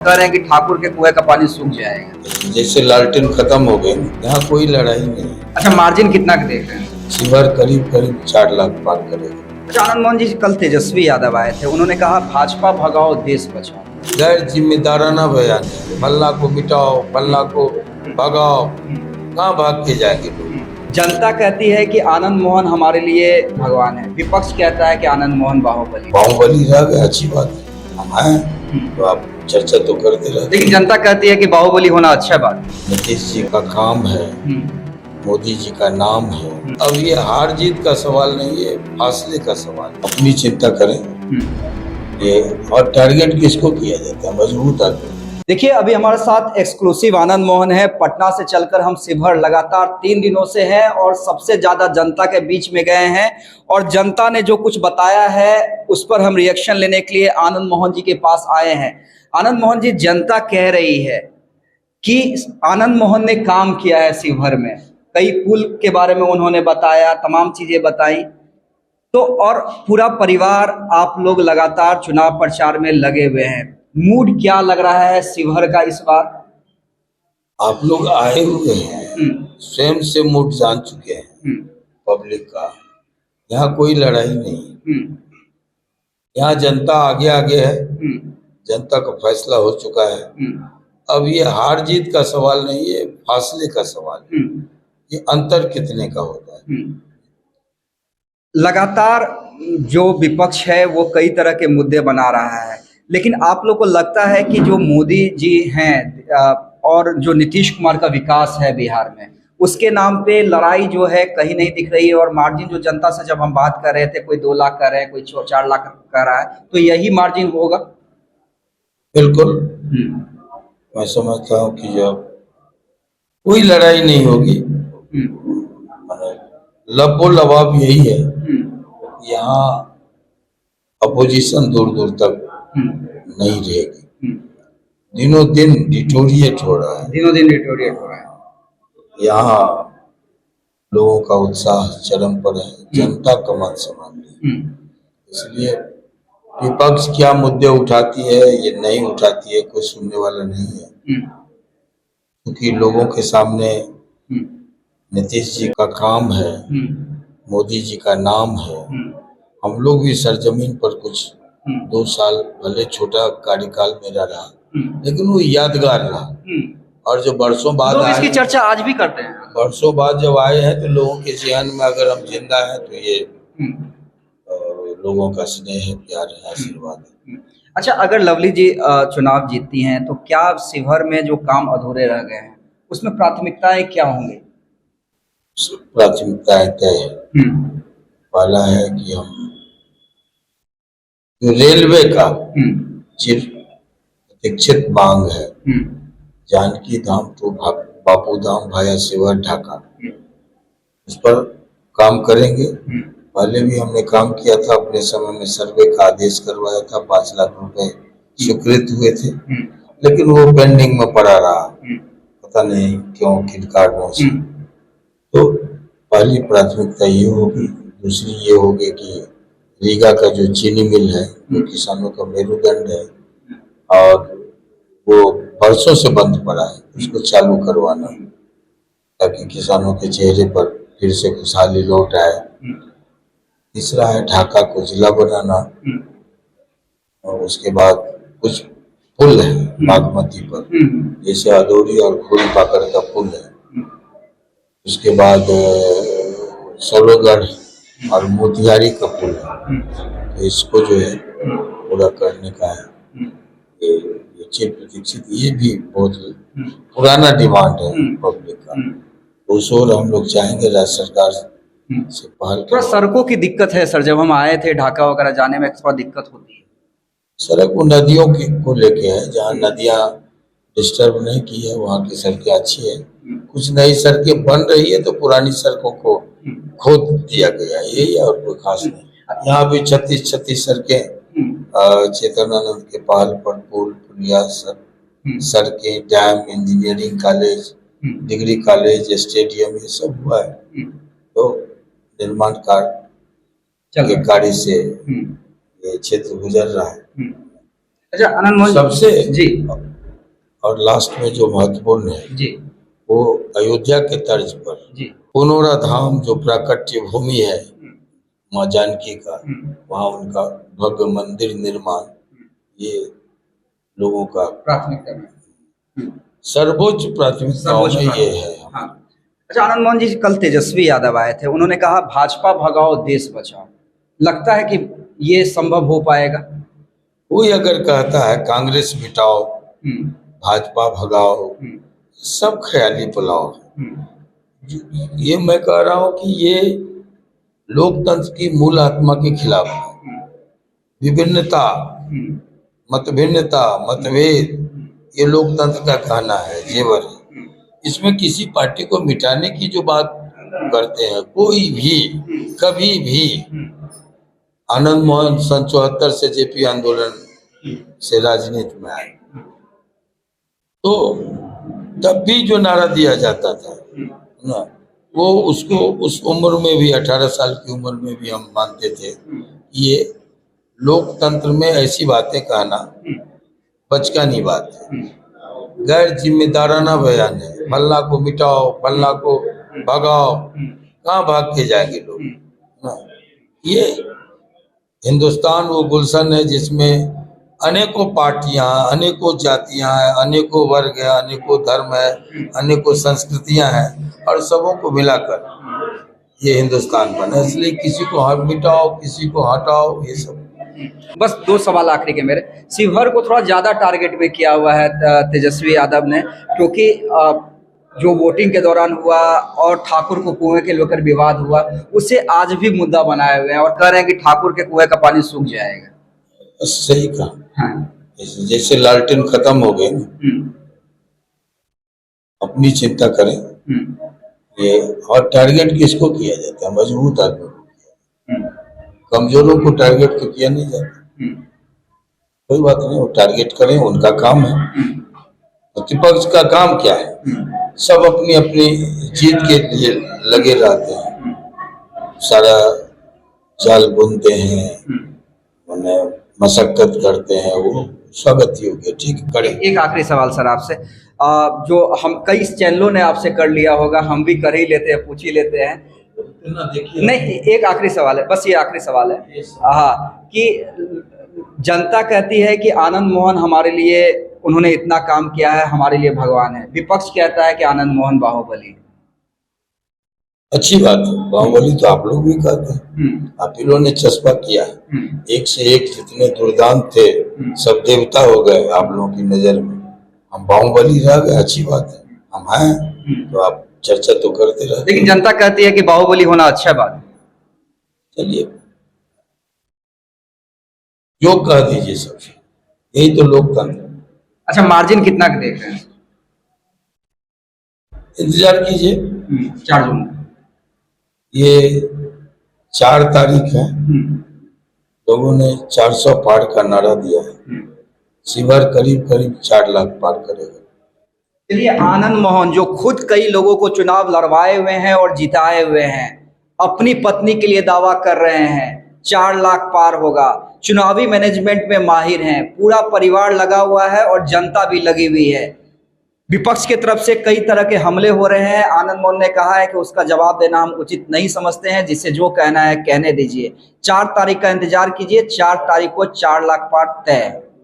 कह रहे हैं कि ठाकुर के कुएं का पानी सूख जाएगा। जैसे लालटेन खत्म हो गए, यहाँ कोई लड़ाई नहीं है। अच्छा, मार्जिन कितना का देख रहे हैं? शिवर करीब करीब 4 लाख पार करेगा। अच्छा, आनंद मोहन जी कल तेजस्वी यादव आए थे, उन्होंने कहा भाजपा भगाओ देश बचाओ। गैर जिम्मेदाराना बयान है, फल्ला को मिटाओ, फल्ला को भगाओ। कहाँ भाग के जाएंगे लोग? जनता कहती है कि आनंद मोहन हमारे लिए भगवान है, विपक्ष कहता है कि आनंद मोहन बाहुबली। बाहुबली रह गए, अच्छी बात है, हम हैं तो आप चर्चा तो करते रहते। लेकिन जनता कहती है कि बाहुबली होना अच्छा बात है। नीतीश जी का काम है, मोदी जी का नाम है। अब ये हार जीत का सवाल नहीं है, फासले का सवाल। अपनी चिंता करें ये, और टारगेट किसको किया जाता है? मजबूत आदमी। देखिए, अभी हमारे साथ एक्सक्लूसिव आनंद मोहन है। पटना से चलकर हम शिवहर लगातार 3 दिनों से हैं और सबसे ज्यादा जनता के बीच में गए हैं और जनता ने जो कुछ बताया है उस पर हम रिएक्शन लेने के लिए आनंद मोहन जी के पास आए हैं। आनंद मोहन जी, जनता कह रही है कि आनंद मोहन ने काम किया है शिवहर में, कई पुल के बारे में उन्होंने बताया, तमाम चीजें बताई। तो और पूरा परिवार आप लोग लगातार चुनाव प्रचार में लगे हुए हैं, मूड क्या लग रहा है शिवहर का इस बार? आप लोग आए हुए हैं, स्वयं से मूड जान चुके हैं पब्लिक का। यहाँ कोई लड़ाई नहीं, यहाँ जनता आगे आगे है, जनता का फैसला हो चुका है। अब ये हार जीत का सवाल नहीं है, फासले का सवाल है। ये अंतर कितने का होता है। लगातार जो विपक्ष है वो कई तरह के मुद्दे बना रहा है, लेकिन आप लोग को लगता है कि जो मोदी जी हैं और जो नीतीश कुमार का विकास है बिहार में, उसके नाम पे लड़ाई जो है कहीं नहीं दिख रही है? और मार्जिन जो जनता से जब हम बात कर रहे थे, कोई 2 लाख कर रहे हैं, कोई 4 लाख कर रहा है, तो यही मार्जिन होगा? बिल्कुल, मैं समझता हूँ कि जब कोई लड़ाई नहीं होगी, लबो लबाब यही है, यहाँ अपोजिशन दूर दूर तक नहीं रहेगी। दिनों दिन डिटोरिएट हो रहा है, दिनों दिन डिटोरिएट हो रहा है। यहाँ लोगों का उत्साह चरम पर है, जनता कमल समान है। इसलिए विपक्ष क्या मुद्दे उठाती है ये नहीं उठाती है, कोई सुनने वाला नहीं है। क्योंकि लोगों के सामने नीतीश जी का काम है, मोदी जी का नाम है। हम लोग भी सरजमीन पर कुछ 2 साल, भले छोटा कार्यकाल मेरा रहा, लेकिन वो यादगार रहा। और जो बरसों बाद लोग इसकी चर्चा आज भी करते हैं। बरसों बाद जब आए हैं तो लोगों के जहन में अगर हम जिंदा हैं तो ये लोगों का स्नेह है, प्यार है, आशीर्वाद है। अच्छा, अगर लवली जी चुनाव जीतती हैं तो क्या शिवहर में जो काम अधूरे रह गए हैं उसमें प्राथमिकताएं क्या होंगी? प्राथमिकताएं तय है। पहला है कि हम जो रेलवे का चिर प्रतीक्षित मांग है, जानकी धाम टू बापू धाम भाया शिवहर ढाका, उस पर काम करेंगे। पहले भी हमने काम किया था, अपने समय में सर्वे का आदेश करवाया था, 5 लाख रुपए स्वीकृत हुए थे, लेकिन वो पेंडिंग में पड़ा रहा, पता नहीं क्यों, किन कारणों से। तो पहली प्राथमिकता ये होगी। दूसरी ये होगी कि रीगा का जो चीनी मिल है, जो किसानों का मेरुदंड है और वो बरसों से बंद पड़ा है, उसको चालू करवाना, ताकि किसानों के चेहरे पर फिर से खुशहाली लौट आए। तीसरा है ढाका को जिला बनाना, और उसके बाद कुछ पुल है बागमती पर, जैसे अदौरी और फूल पाकर का पुल है। उसके बाद सरोगढ़ और मोतिहारी का पुल है, तो इसको जो है पूरा करने का है। ये चिर प्रतीक्षित, ये भी बहुत पुराना डिमांड है पब्लिक का। उस ओर हम लोग चाहेंगे राज्य सरकार से पहल। थोड़ा सड़कों की दिक्कत है सर, जब हम आए थे ढाका वगैरह जाने में थोड़ा दिक्कत होती है। सड़क वो नदियों की को लेके है, जहाँ नदियाँ डिस्टर्ब नहीं की है वहाँ की सड़कें अच्छी है। कुछ नई सड़कें बन रही है तो पुरानी सड़कों को खोद दिया गया, यही है, और कोई खास नहीं। यहाँ भी 36 सड़कें, चेतनानंद के पहल पर पुल, पुलिया, सड़कें, dam, engineering college, degree college, stadium, ये सब हुआ है। तो निर्माण कार्य के कार्य से ये क्षेत्र गुजर रहा है। अच्छा आनंद मोहन सबसे जी, और लास्ट में जो महत्वपूर्ण है जी वो अयोध्या के तर्ज पर जी पुनौरा धाम जो प्राकट्य भूमि है माँ जानकी का, वहाँ उनका भव्य मंदिर निर्माण ये लोगों का प्राथमिकता में सर्वोच्च प्राथमिकताओं में ये है। हाँ। अच्छा आनंद मोहन जी, कल तेजस्वी यादव आए थे, उन्होंने कहा भाजपा भगाओ देश बचाओ, लगता है कि ये संभव हो पाएगा? कोई अगर कहता है कांग्रेस मिटाओ भाजपा भगाओ, सब ख्याली पुलाव है। ये मैं कह रहा हूं कि ये लोकतंत्र की मूल आत्मा के खिलाफ है। विभिन्नता, मतभिन्नता, मतभेद ये लोकतंत्र का कहना है, जेवर है। इसमें किसी पार्टी को मिटाने की जो बात करते हैं, कोई भी कभी भी आनंद मोहन सन 74 से जेपी आंदोलन से राजनीति में आए तो तब भी जो नारा दिया जाता था ना, वो उसको उस उम्र में भी 18 साल की उम्र में भी हम मानते थे। ये लोकतंत्र में ऐसी बातें कहना बचकानी बात है, गैर जिम्मेदाराना बयान है। फल्ला को मिटाओ, फल्ला को भगाओ, कहाँ भाग के जाएंगे लोग ना। ये हिंदुस्तान वो गुलशन है जिसमें अनेकों पार्टियां, अनेकों जातियां हैं, अनेकों वर्ग है, अनेकों धर्म है, अनेकों संस्कृतियां हैं, और सबों को मिलाकर ये हिंदुस्तान बना। इसलिए किसी को मिटाओ, किसी को हटाओ, ये सब। बस दो सवाल आखिरी के मेरे। शिवहर को थोड़ा ज्यादा टारगेट में किया हुआ है तेजस्वी यादव ने, क्योंकि जो वोटिंग के दौरान हुआ और ठाकुर को कुएं के लेकर विवाद हुआ, उसे आज भी मुद्दा बनाए हुए हैं और कह रहे हैं कि ठाकुर के कुएं का पानी सूख जाएगा। सही कहा। हाँ। जैसे लालटेन खत्म हो गए ना, अपनी चिंता करें। ये और टारगेट किसको किया जाता है? मजबूत आदमी को, कमजोरों को टारगेट तो किया नहीं जाता। कोई बात नहीं, वो टारगेट करें, उनका काम है। प्रतिपक्ष का काम क्या है? सब अपनी अपनी जीत के लिए लगे रहते हैं, सारा जाल बुनते हैं, उन्हें मशक्कत करते हैं, वो स्वागत योग्य, ठीक करें। एक आखिरी सवाल सर आपसे, जो हम कई चैनलों ने आपसे कर लिया होगा, हम भी कर ही लेते हैं, पूछ ही लेते हैं। नहीं, एक आखिरी सवाल है, बस ये आखिरी सवाल है। हाँ, कि जनता कहती है कि आनंद मोहन हमारे लिए, उन्होंने इतना काम किया है, हमारे लिए भगवान है। विपक्ष कहता है कि आनंद मोहन बाहुबली। अच्छी बात है, बाहुबली तो आप लोग भी कहते हैं, आप ही लोगों ने चस्पा किया है। एक से एक जितने दुर्दांत थे सब देवता हो गए आप लोगों की नजर में, हम बाहुबली रह गए। अच्छी बात है, हम हैं तो आप चर्चा तो करते रहे। लेकिन जनता कहती है कि बाहुबली होना अच्छा बात है। चलिए, जो कह दीजिए सब, यही तो लोकतंत्र। अच्छा, मार्जिन कितना देख रहे हैं? इंतजार कीजिए, 4 जून। ये 4 तारीख है, लोगों ने 400 पार का नारा दिया है। शिवहर करीब करीब 4 लाख पार करेगा। चलिए, आनंद मोहन जो खुद कई लोगों को चुनाव लड़वाए हुए हैं और जिताए हुए हैं, अपनी पत्नी के लिए दावा कर रहे हैं 4 लाख पार होगा। चुनावी मैनेजमेंट में माहिर हैं, पूरा परिवार लगा हुआ है और जनता भी लगी हुई है। विपक्ष की तरफ से कई तरह के हमले हो रहे हैं। आनंद मोहन ने कहा है कि उसका जवाब देना हम उचित नहीं समझते हैं, जिसे जो कहना है कहने दीजिए। 4 तारीख का इंतजार कीजिए, 4 तारीख को 4 लाख पार तय है।